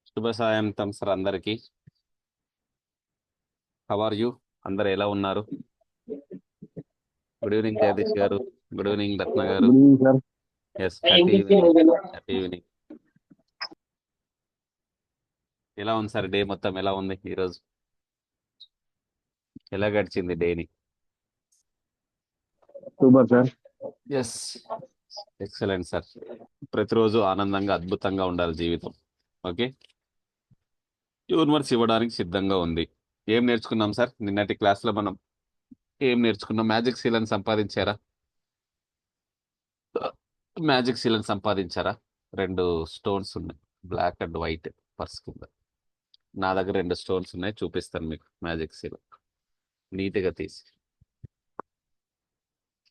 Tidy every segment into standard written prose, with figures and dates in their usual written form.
శుభ సాయంత్రం సార్ అందరికి. How are you? అందరు ఎలా ఉన్నారు? గుడ్ ఈవినింగ్ జగదీష్ గారు. గుడ్ ఈవినింగ్ రత్న గారు. Good evening sir. Yes, happy evening. Happy evening. ఎలా ఉంది సార్? డే మొత్తం ఎలా ఉంది ఈరోజు? ఎలా గడిచింది డేని? Super sir. Yes, excellent sir. ప్రతిరోజు ఆనందంగా అద్భుతంగా ఉండాలి జీవితం. ఓకే, యూనివర్స్ ఇవ్వడానికి సిద్ధంగా ఉంది. ఏం నేర్చుకున్నాం సార్ నిన్నటి క్లాస్లో? మనం ఏం నేర్చుకున్నాం? మ్యాజిక్ సీలను సంపాదించారా? మ్యాజిక్ సీలను సంపాదించారా? రెండు స్టోన్స్ ఉన్నాయి, బ్లాక్ అండ్ వైట్, పర్స్ కింద. నా దగ్గర రెండు స్టోన్స్ ఉన్నాయి, చూపిస్తాను మీకు. మ్యాజిక్ సీల్ నీట్గా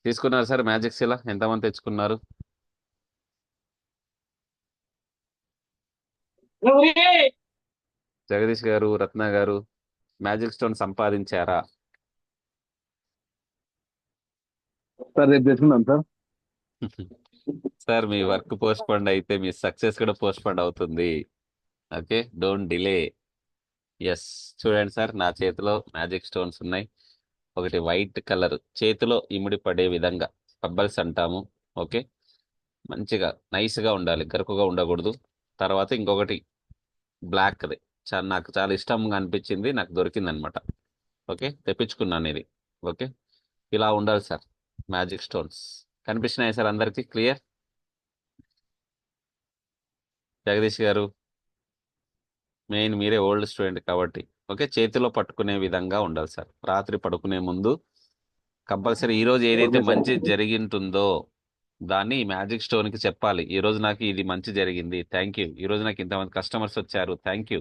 తీసుకున్నారు సార్. మ్యాజిక్ సీల ఎంతమంది తెచ్చుకున్నారు? జగదీష్ గారు, రత్న గారు, మ్యాజిక్ స్టోన్ సంపాదించారా? సార్ రేపు తెచ్చుకున్నాం సార్. సార్ మీ వర్క్ పోస్ట్ పోండ్ అయితే మీ సక్సెస్ కూడా పోస్ట్ పోండ్ అవుతుంది. Okay, don't delay. ఎస్, చూడండి సార్, నా చేతిలో మ్యాజిక్ స్టోన్స్ ఉన్నాయి. ఒకటి వైట్ కలర్, చేతిలో ఇమిడి పడే విధంగా, పబ్బల్స్ అంటాము. ఓకే, మంచిగా నైస్గా ఉండాలి, గరుకుగా ఉండకూడదు. తర్వాత ఇంకొకటి బ్లాక్ది, నాకు చాలా ఇష్టంగా అనిపించింది, నాకు దొరికింది అనమాట. ఓకే, తెప్పించుకున్నాను ఇది. ఓకే, ఇలా ఉండాలి సార్ మ్యాజిక్ స్టోన్స్. కనిపిస్తున్నాయి సార్ అందరికీ? క్లియర్? జగదీష్ గారు, మెయిన్ మీరే ఓల్డ్ స్టూడెంట్ కాబట్టి ఓకే, చేతిలో పట్టుకునే విధంగా ఉండాలి సార్. రాత్రి పడుకునే ముందు కంపల్సరీ ఈరోజు ఏదైతే ఓకే సార్. మంచి జరిగింటుందో దాన్ని ఈ మ్యాజిక్ స్టోన్కి చెప్పాలి. ఈరోజు నాకు ఇది మంచి జరిగింది, థ్యాంక్ యూ. ఈరోజు నాకు ఇంతమంది కస్టమర్స్ వచ్చారు, థ్యాంక్ యూ.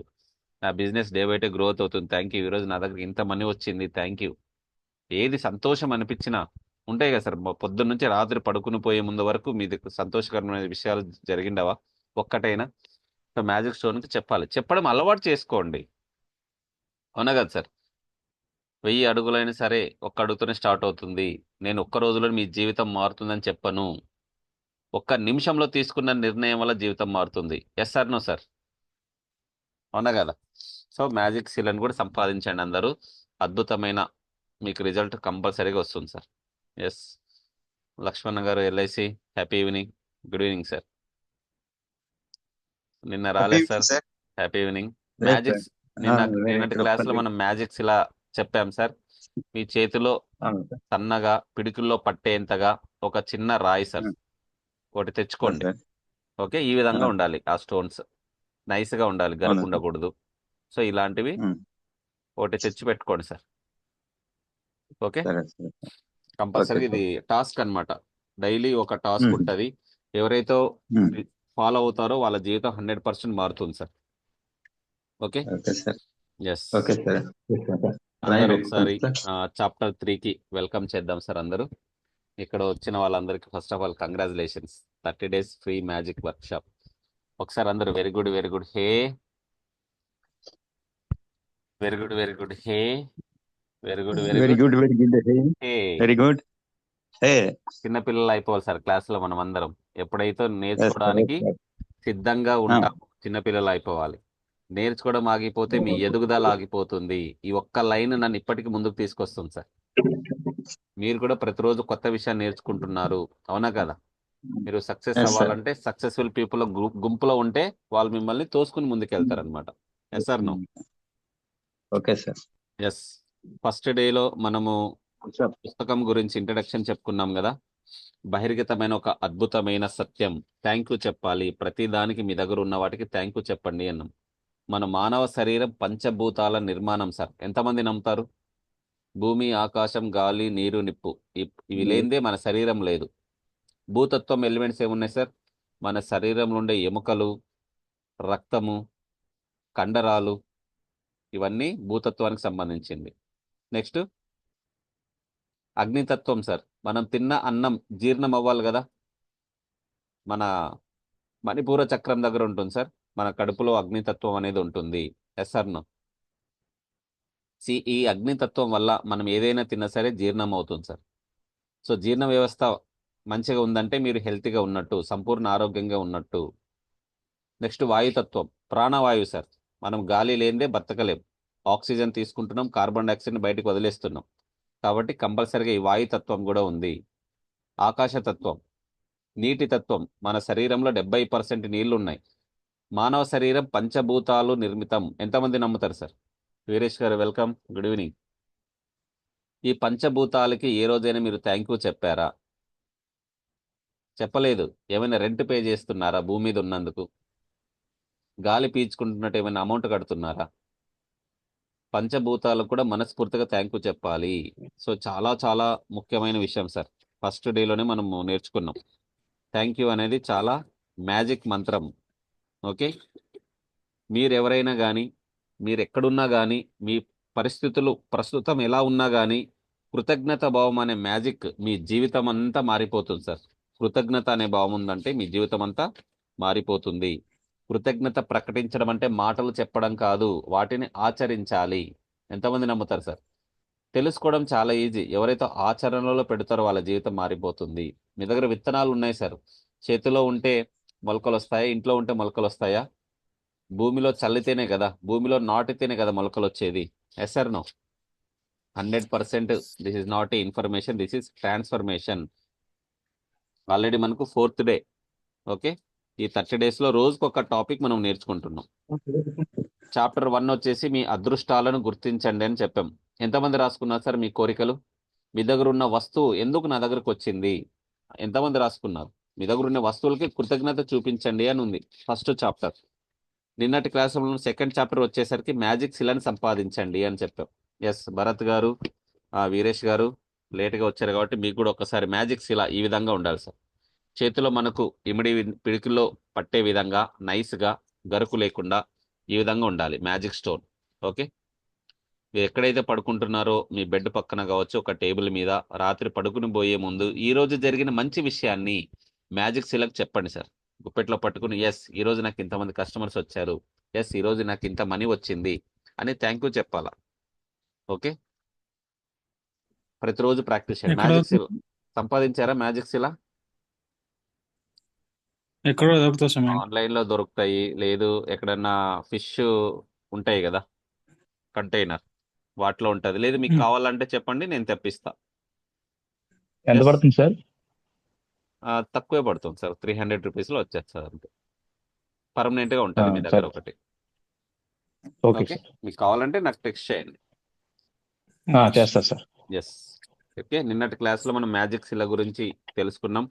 నా business day by day growth అవుతుంది, థ్యాంక్ యూ. ఈరోజు నా దగ్గర ఇంత మనీ వచ్చింది, థ్యాంక్ యూ. ఏది సంతోషం అనిపించినా ఉంటాయి కదా సార్. పొద్దున్న నుంచి రాత్రి పడుకుని పోయే ముందు వరకు మీ దగ్గర సంతోషకరమైన విషయాలు జరిగిండవా ఒక్కటైనా? సో మ్యాజిక్ స్టోన్కి చెప్పాలి, చెప్పడం అలవాటు చేసుకోండి. అవునా కదా సార్? 1000 అడుగులైనా సరే ఒక్క అడుగుతోనే స్టార్ట్ అవుతుంది. నేను ఒక్క రోజులో మీ జీవితం మారుతుందని చెప్పను. ఒక్క నిమిషంలో తీసుకున్న నిర్ణయం వల్ల జీవితం మారుతుంది. Yes sir, no sir? అవునా కదా? సో మ్యాజిక్ సీలను కూడా సంపాదించండి అందరూ. అద్భుతమైన మీకు రిజల్ట్ కంపల్సరీగా వస్తుంది సార్. ఎస్, లక్ష్మణ్ గారు, LIC, happy evening. Good evening sir. నిన్న హ్యాపీ రాలేదు sir. Evening sir. Happy evening. లేదు సార్. మ్యాజిక్స్ నిన్నటి క్లాస్లో చెప్పండి. మనం మ్యాజిక్స్ ఇలా చెప్పాం సార్. మీ చేతిలో అవును సార్. సన్నగా పిడికిల్లో పట్టేంతగా ఒక చిన్న రాయి సార్, ఉమ్, ఒకటి అవును తెచ్చుకోండి. సార్. ఓకే, ఈ విధంగా ఆ, ఉండాలి ఆ స్టోన్స్, నైస్గా ఉండాలి, అవును గరకు సార్. ఉండకూడదు. సో ఇలాంటివి ఉమ్, ఒకటి తెచ్చి పెట్టుకోండి సార్. ఓకే, సరే సరే. ఓకే కంపల్సరీ ఇది సార్. టాస్క్ అన్నమాట. డైలీ ఒక టాస్క్ ఉమ్, ఉంటుంది. ఎవరైతే ఉమ్, ఫాలో అవుతారో వాళ్ళ జీవితం 100% మారుతుంది sir. Okay. Okay sir. Yes, okay sir. Okay sir. రాయి అందరూ ఒకసారి పెట్టుకోండి సార్. చాప్టర్ 3కి వెల్కమ్ చేద్దాం సార్ అందరూ. ఇక్కడ వచ్చిన వాళ్ళందరికీ first of all congratulations, 30 days free magic workshop. ఒకసారి అందరూ very good, very good, hey, very good, very good, hey, very good, very very good, good, very good. Hey. Very good. ఏ చిన్నపిల్లలు అయిపోవాలి సార్ క్లాసులో మనం అందరం. ఎప్పుడైతే ఎస్ సార్, ఎస్ నేర్చుకోవడానికి సార్. సిద్ధంగా ఆ, ఉంటాం, చిన్నపిల్లలు అయిపోవాలి. నేర్చుకోవడం ఆగిపోతే మీ ఎదుగుదల ఆగిపోతుంది. ఈ ఒక్క లైన్ నన్ను ఇప్పటికీ ముందుకు తీసుకొస్తుంది సార్. మీరు కూడా ప్రతిరోజు కొత్త విషయాన్ని నేర్చుకుంటున్నారు, అవునా కదా? మీరు సక్సెస్ ఎస్ సార్. అవ్వాలంటే సక్సెస్ఫుల్ పీపుల్ గుంపులో ఉంటే వాళ్ళు మిమ్మల్ని తోసుకుని ముందుకెళ్తారు అనమాట. Yes sir, no? Okay sir. Yes. First డేలో మనము సార్ పుస్తకం గురించి ఇంట్రడక్షన్ చెప్పుకున్నాం కదా. బహిర్గతమైన ఒక అద్భుతమైన సత్యం, థ్యాంక్ యూ చెప్పాలి. ప్రతి దానికి మీ దగ్గర ఉన్న వాటికి థ్యాంక్ యూ చెప్పండి అన్నాం. మన మానవ శరీరం పంచభూతాల నిర్మాణం సార్. ఎంతమంది నమ్ముతారు? భూమి, ఆకాశం, గాలి, నీరు, నిప్పు, ఇవి లేనిదే మన శరీరం లేదు. భూతత్వం ఎలిమెంట్స్ ఏమున్నాయి సార్? మన శరీరంలో ఉండే ఎముకలు, రక్తము, కండరాలు, ఇవన్నీ భూతత్వానికి సంబంధించింది. నెక్స్ట్ అగ్నితత్వం సార్. మనం తిన్న అన్నం జీర్ణం అవ్వాలి కదా, మన మణిపూర చక్రం దగ్గర ఉంటుంది సార్. మన కడుపులో అగ్నితత్వం అనేది ఉంటుంది. Yes sir, no? ఈ అగ్నితత్వం వల్ల మనం ఏదైనా తిన్నా సరే జీర్ణం అవుతుంది సార్. సో జీర్ణ వ్యవస్థ మంచిగా ఉందంటే మీరు హెల్తీగా ఉన్నట్టు, సంపూర్ణ ఆరోగ్యంగా ఉన్నట్టు. నెక్స్ట్ వాయుతత్వం, ప్రాణవాయువు సార్. మనం గాలి లేనిదే బతకలేం. ఆక్సిజన్ తీసుకుంటున్నాం, కార్బన్ డైఆక్సైడ్ని బయటకు వదిలేస్తున్నాం. కాబట్టి కంపల్సరిగా ఈ వాయుతత్వం కూడా ఉంది. ఆకాశతత్వం, నీటి తత్వం. మన శరీరంలో 70% నీళ్లు ఉన్నాయి. మానవ శరీరం పంచభూతాలు నిర్మితం. ఎంతమంది నమ్ముతారు సార్? వీరేష్ గారు వెల్కమ్, గుడ్ ఈవినింగ్. ఈ పంచభూతాలకి ఏ రోజైనా మీరు థ్యాంక్ యూ చెప్పారా? చెప్పలేదు. ఏమైనా రెంట్ పే చేస్తున్నారా భూమి మీద ఉన్నందుకు? గాలి పీల్చుకుంటున్నట్టు ఏమైనా అమౌంట్ కడుతున్నారా? పంచభూతాలకు కూడా మనస్ఫూర్తిగా థ్యాంక్ యూ చెప్పాలి. సో చాలా చాలా ముఖ్యమైన విషయం సార్. ఫస్ట్ డేలోనే మనం నేర్చుకున్నాం. థ్యాంక్ యూ అనేది చాలా మ్యాజిక్ మంత్రం. ఓకే, మీరు ఎవరైనా కానీ, మీరు ఎక్కడున్నా కానీ, మీ పరిస్థితులు ప్రస్తుతం ఎలా ఉన్నా కానీ, కృతజ్ఞత భావం అనే మ్యాజిక్ మీ జీవితం అంతా మారిపోతుంది సార్. కృతజ్ఞత అనే భావం ఉందంటే మీ జీవితం అంతా మారిపోతుంది. కృతజ్ఞత ప్రకటించడం అంటే మాటలు చెప్పడం కాదు, వాటిని ఆచరించాలి. ఎంతమంది నమ్ముతారు సార్? తెలుసుకోవడం చాలా ఈజీ. ఎవరైతే ఆచరణలో పెడతారో వాళ్ళ జీవితం మారిపోతుంది. మీ దగ్గర విత్తనాలు ఉన్నాయి సార్, చేతిలో ఉంటే మొలకలు వస్తాయా? ఇంట్లో ఉంటే మొలకలు వస్తాయా? భూమిలో చల్లితేనే కదా, భూమిలో నాటితేనే కదా మొలకలు వచ్చేది. Yes sir no? 100% this is not a information, this is transformation. Already మనకు 4th డే. ఓకే, ఈ 30 డేస్లో రోజుకు ఒక టాపిక్ మనం నేర్చుకుంటున్నాం. చాప్టర్ 1 వచ్చేసి మీ అదృష్టాలను గుర్తించండి అని చెప్పాం. ఎంతమంది రాసుకున్నారు సార్ మీ కోరికలు? మీ దగ్గర ఉన్న వస్తువు ఎందుకు నా దగ్గరకు వచ్చింది? ఎంతమంది రాసుకున్నారు? మీ దగ్గర ఉన్న వస్తువులకి కృతజ్ఞత చూపించండి అని ఉంది ఫస్ట్ చాప్టర్. నిన్నటి క్లాసులో సెకండ్ చాప్టర్ వచ్చేసరికి మ్యాజిక్ శిలని సంపాదించండి అని చెప్పాం. ఎస్, భరత్ గారు, వీరేష్ గారు లేట్గా వచ్చారు కాబట్టి మీకు కూడా ఒకసారి మ్యాజిక్ శిల ఈ విధంగా ఉండాలి సార్. చేతిలో మనకు ఇమిడి పిడికిలో పట్టే విధంగా నైస్గా, గరుకు లేకుండా ఈ విధంగా ఉండాలి మ్యాజిక్ స్టోన్. ఓకే, మీరు ఎక్కడైతే పడుకుంటున్నారో మీ బెడ్ పక్కన కావచ్చు, ఒక టేబుల్ మీద, రాత్రి పడుకుని పోయే ముందు ఈ రోజు జరిగిన మంచి విషయాన్ని మ్యాజిక్ శిలకు చెప్పండి సార్. గుప్పెట్లో పట్టుకుని, ఎస్ ఈరోజు నాకు ఇంతమంది కస్టమర్స్ వచ్చారు, ఎస్ ఈరోజు నాకు ఇంత మనీ వచ్చింది అని థ్యాంక్ యూ చెప్పాలా. ఓకే, ప్రతిరోజు ప్రాక్టీస్ చేయండి. ఎక్కడ మ్యాజిక్ శిల సంపాదించారా? మ్యాజిక్ శిల ఎక్కడో దొరుకుతుంది సార్ మనకి. ఆన్లైన్లో దొరుకుతాయి, లేదు ఎక్కడన్నా ఫిష్ ఉంటాయి కదా కంటైనర్, వాటిలో ఉంటుంది. లేదు మీకు కావాలంటే చెప్పండి, నేను తెప్పిస్తా. ఎంత Yes. పడుతుంది సార్? తక్కువే పడుతుంది సార్, 300 రూపీస్లో వచ్చేస్తుంది అంతే. పర్మనెంట్గా ఉంటుంది మీ దగ్గర సరే. ఒకటి. Okay okay, sir. మీకు కావాలంటే నాకు టెక్స్ట్ చేయండి. చేస్తా సార్. ఎస్. ఓకే, నిన్నటి క్లాస్లో మనం మ్యాజిక్ శిల గురించి తెలుసుకున్నాం.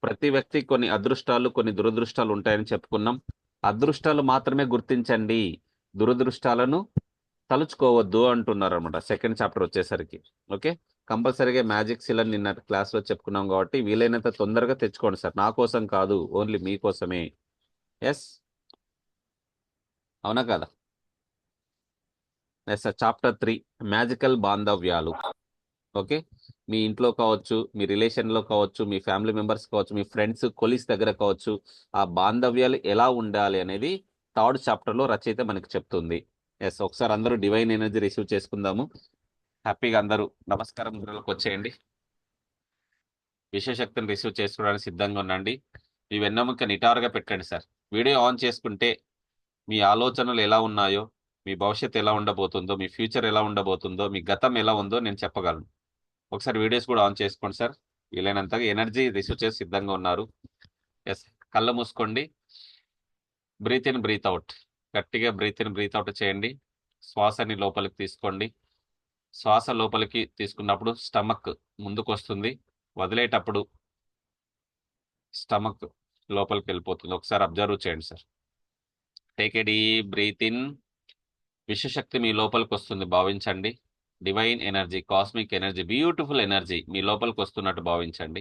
ప్రతి వ్యక్తి కొన్ని అదృష్టాలు, కొన్ని దురదృష్టాలు ఉంటాయని చెప్పుకున్నాం. అదృష్టాలు మాత్రమే గుర్తించండి, దురదృష్టాలను తలుచుకోవద్దు అంటున్నారు అనమాట సెకండ్ చాప్టర్ వచ్చేసరికి. ఓకే, కంపల్సరీగా మ్యాజిక్ శిలని నిన్న క్లాస్లో చెప్పుకున్నాం కాబట్టి వీలైనంత తొందరగా తెచ్చుకోండి సార్. నా కోసం కాదు, ఓన్లీ మీకోసమే. ఎస్, అవునా కదా? Yes sir. చాప్టర్ 3 మ్యాజికల్ బాంధవ్యాలు. ఓకే, మీ ఇంట్లో కావచ్చు, మీ రిలేషన్లో కావచ్చు, మీ ఫ్యామిలీ మెంబర్స్ కావచ్చు, మీ ఫ్రెండ్స్ కొలీగ్స్ దగ్గర కావచ్చు, ఆ బాంధవ్యాలు ఎలా ఉండాలి అనేది 3rd చాప్టర్లో రచయిత మనకి చెప్తుంది. ఎస్, ఒకసారి అందరూ డివైన్ ఎనర్జీ రిసీవ్ చేసుకుందాము. హ్యాపీగా అందరూ నమస్కారం ముద్రలోకి వచ్చేయండి. విశ్వశక్తిని రిసీవ్ చేసుకోవడానికి సిద్ధంగా ఉండండి. మీ వెన్నెముక నిటారుగా పెట్టండి సార్. వీడియో ఆన్ చేసుకుంటే మీ ఆలోచనలు ఎలా ఉన్నాయో, మీ భవిష్యత్తు ఎలా ఉండబోతుందో, మీ ఫ్యూచర్ ఎలా ఉండబోతుందో, మీ గతం ఎలా ఉందో నేను చెప్పగలను. ఒకసారి వీడియోస్ కూడా ఆన్ చేసుకోండి సార్. వీలైనంతగా ఎనర్జీ రిసీవ్ చేసి సిద్ధంగా ఉన్నారు. ఎస్, కళ్ళు మూసుకోండి. Breathe in, breathe out. గట్టిగా బ్రీత్ ఇన్, బ్రీత్ అవుట్ చేయండి. శ్వాసని లోపలికి తీసుకోండి. శ్వాస లోపలికి తీసుకున్నప్పుడు స్టమక్ ముందుకు వస్తుంది, వదిలేటప్పుడు స్టమక్ లోపలికి వెళ్ళిపోతుంది. ఒకసారి అబ్జర్వ్ చేయండి sir. Take a deep breath in. విశ్వశక్తి మీ లోపలికి వస్తుంది భావించండి. Divine energy, cosmic energy, beautiful energy మీ లోపలికి వస్తున్నట్టు భావించండి.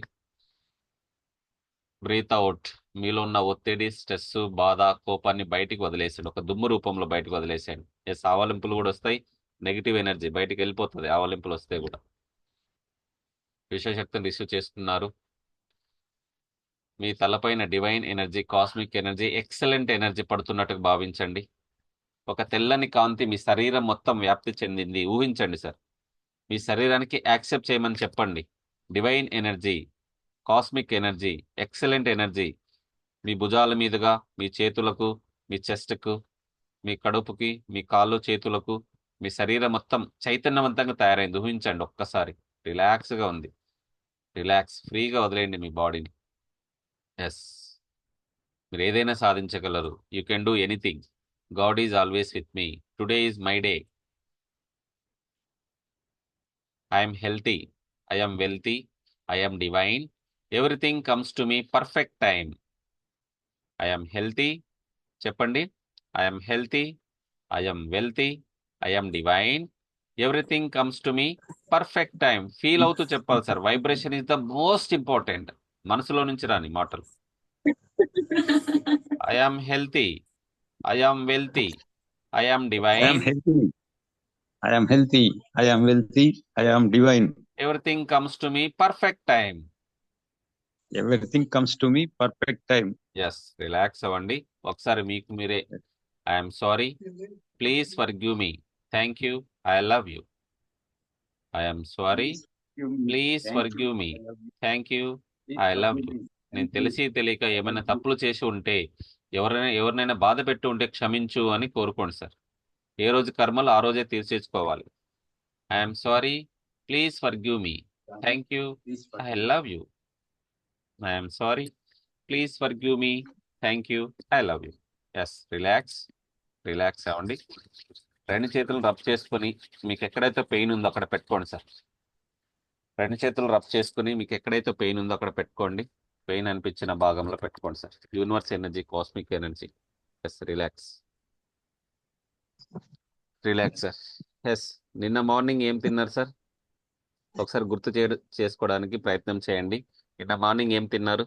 Breathe out. మీలో ఉన్న ఒత్తిడి, స్ట్రెస్, బాధ, కోపాన్ని బయటికి వదిలేసండి. ఒక దుమ్ము రూపంలో బయటకు వదిలేసేయండి. ఎస్, ఆవలింపులు కూడా వస్తాయి, నెగిటివ్ ఎనర్జీ బయటికి వెళ్ళిపోతుంది ఆవలింపులు వస్తే కూడా. విశ్వశక్తిని రిసీవ్ చేసుకున్నారు. మీ తలపైన divine energy, cosmic energy, excellent energy పడుతున్నట్టుగా భావించండి. ఒక తెల్లని కాంతి మీ శరీరం మొత్తం వ్యాప్తి చెందింది ఊహించండి సార్. మీ శరీరానికి యాక్సెప్ట్ చేయమని చెప్పండి. Divine energy, cosmic energy, excellent energy మీ భుజాల మీదుగా, మీ చేతులకు, మీ చెస్ట్కు, మీ కడుపుకి, మీ కాళ్ళు చేతులకు, మీ శరీరం మొత్తం చైతన్యవంతంగా తయారైంది. ఊహించండి ఒక్కసారి. రిలాక్స్గా ఉంది. రిలాక్స్, ఫ్రీగా వదిలేయండి మీ బాడీని. ఎస్, మీరు ఏదైనా సాధించగలరు. You can do anything. God is always with me. Today is my day. I'm healthy, I'm wealthy, I'm divine. Everything comes to me perfect time. I'm healthy, చెప్పండి. I'm healthy, I'm wealthy, I'm divine. Everything comes to me perfect time. Feel అవుతూ చెప్పాలి sir. Vibration is the most important. మనసులో నుంచి రాని మాటలు. I'm healthy, I'm wealthy, I'm I am divine. healthy. I am healthy. I am wealthy. I am divine. Everything comes to me perfect time. Everything comes to me perfect time. Yes, relax అవ్వండి. ఒకసారి మీకు మీరే I'm sorry, please forgive me, thank you, I love you. I'm sorry, please forgive me, thank you, I love you. నేను తెలిసి తెలియక ఏమైనా తప్పులు చేసి ఉంటే, ఎవరినైనా బాధ పెట్టి ఉంటే క్షమించు అని కోరుకోండి సార్. ఏ రోజు కర్మలు ఆ రోజే తీర్చేసుకోవాలి. I'm sorry, please forgive me, thank you, I love you. I'm sorry, please forgive me, thank you, I love you. Yes, relax, relax అవ్వండి. రెండు చేతులు రబ్ చేసుకొని మీకు ఎక్కడైతే పెయిన్ ఉందో అక్కడ పెట్టుకోండి సార్. రెండు చేతులు రబ్ చేసుకుని మీకు ఎక్కడైతే పెయిన్ ఉందో అక్కడ పెట్టుకోండి. పెయిన్ అనిపించిన భాగంలో పెట్టుకోండి sir. Universe energy, cosmic energy. Yes, relax, relax sir. Yes, నిన్న మార్నింగ్ ఏం తిన్నారు సార్? ఒకసారి గుర్తు చేసుకోవడానికి ప్రయత్నం చేయండి. నిన్న మార్నింగ్ ఏం తిన్నారు?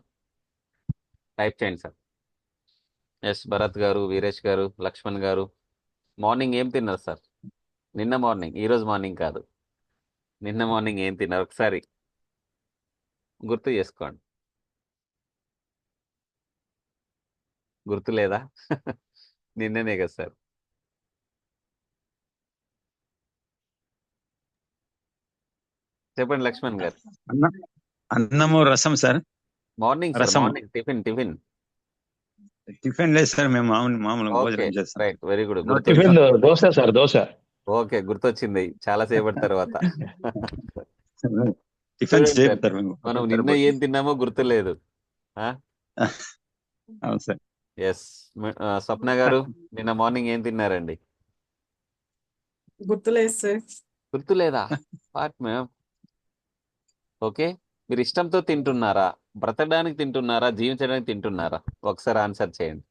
టైప్ చేయండి సార్. ఎస్, భరత్ గారు, వీరేష్ గారు, లక్ష్మణ్ గారు, మార్నింగ్ ఏం తిన్నారు సార్? నిన్న మార్నింగ్, ఈరోజు మార్నింగ్ కాదు. నిన్న మార్నింగ్ ఏం తిన్నారు? ఒకసారి గుర్తు చేసుకోండి. గుర్తు లేదా? నిన్ననే కదా సార్. చెప్పండి లక్ష్మణ్ గారు. అన్నము రసం సార్. మార్నింగ్ సార్, రసం. Morning tiffin. టిఫిన్ లేదు సార్, మేము మామూలు ఓకే, భోజనం చేస్తాం. Right, very good. Tiffin dosa sir, dosa. Okay, గుర్తొచ్చింది చాలా సేపటి తర్వాత. టిఫిన్ చూడండి సేపు సార్, సార్ మేము. మనం నిన్న ఏం తిన్నామో గుర్తులేదు. అవును సార్. ఎస్, స్వప్న గారు, నిన్న మార్నింగ్ ఏం తిన్నారండి? గుర్తులేదు సార్. గుర్తులేదా? What ma'am? ఓకే, మీరు ఇష్టంతో తింటున్నారా, బ్రతకడానికి తింటున్నారా, జీవించడానికి తింటున్నారా? ఒకసారి ఆన్సర్ చేయండి.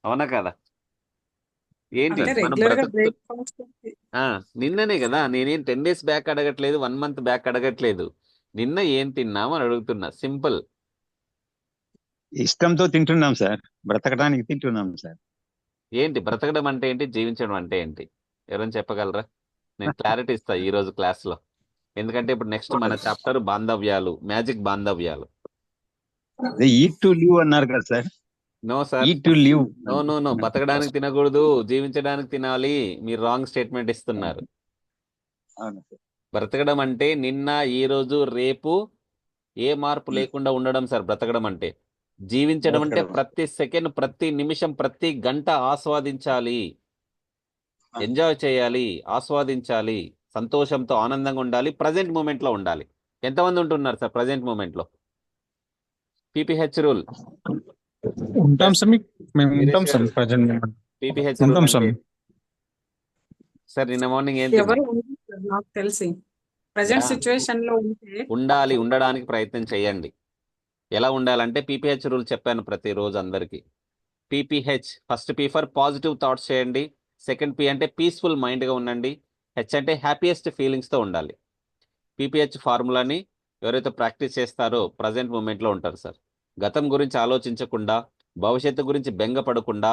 అవునా కదా? ఏంటి అంటే మనం రెగ్యులర్ గా బ్రతుకు బ్రేక్ఫాస్ట్ నిన్ననే కదా. నేనేం 10 days బ్యాక్ అడగట్లేదు, 1 month బ్యాక్ అడగట్లేదు. నిన్న ఏం తిన్నాము అని అడుగుతున్నా. సింపుల్. ఇష్టంతో తింటున్నాం సార్, బ్రతకడానికి తింటున్నాం సార్. ఏంటి బ్రతకడం అంటే ఏంటి, జీవించడం అంటే ఏంటి? ఎవరైనా చెప్పగలరా? నేను క్లారిటీ ఇస్తా ఈ రోజు క్లాస్ లో. ఎందుకంటే ఇప్పుడు నెక్స్ట్ మన చాప్టర్ బాంధవ్యాలు, మ్యాజిక్ బాంధవ్యాలు. ఈట్ టు లివ్ అన్నారు కదా sir. No sir, eat to live. No, బతకడానికి తినకూడదు, జీవించడానికి తినాలి. మీరు రాంగ్ స్టేట్మెంట్ ఇస్తున్నారు. అవును సార్. బ్రతకడం అంటే నిన్న, ఈ రోజు, రేపు ఏ మార్పు లేకుండా ఉండడం సార్ బ్రతకడం అంటే. జీవించడం అంటే బ్రతకడం. ప్రతి సెకండ్, ప్రతి నిమిషం, ప్రతి గంట ఆస్వాదించాలి, ఎంజాయ్ చేయాలి, ఆస్వాదించాలి, సంతోషంతో ఆనందంగా ఉండాలి, ప్రజెంట్ మూమెంట్ లో ఉండాలి. ఎంతమంది ఉంటున్నారు సార్ ప్రజెంట్ మూమెంట్ లో? PPH rule. ఉంటాం సార్, మేము ఉంటాం సార్ ప్రజెంట్. PPH ఉంటాం రూల్ సార్. అంటే సార్ నిన్న మార్నింగ్ ఏం ఎవరు తిన్నారు? ఉండరు సార్ నాకు తెలిసి. ప్రజెంట్ యా, సిచ్యువేషన్ లో ఉంటే ఉండాలి, ఉండడానికి ప్రయత్నం చేయండి. ఎలా ఉండాలంటే PPH రూల్ చెప్పాను ప్రతిరోజు అందరికి. PPH, first P for positive thoughts చేయండి. సెకండ్ P అంటే పీస్ఫుల్ మైండ్గా ఉండండి. H అంటే హ్యాపీయెస్ట్ ఫీలింగ్స్తో ఉండాలి. PPH ఫార్ములాని ఎవరైతే ప్రాక్టీస్ చేస్తారో ప్రజెంట్ మూమెంట్లో ఉంటారు సార్. గతం గురించి ఆలోచించకుండా, భవిష్యత్తు గురించి బెంగపడకుండా,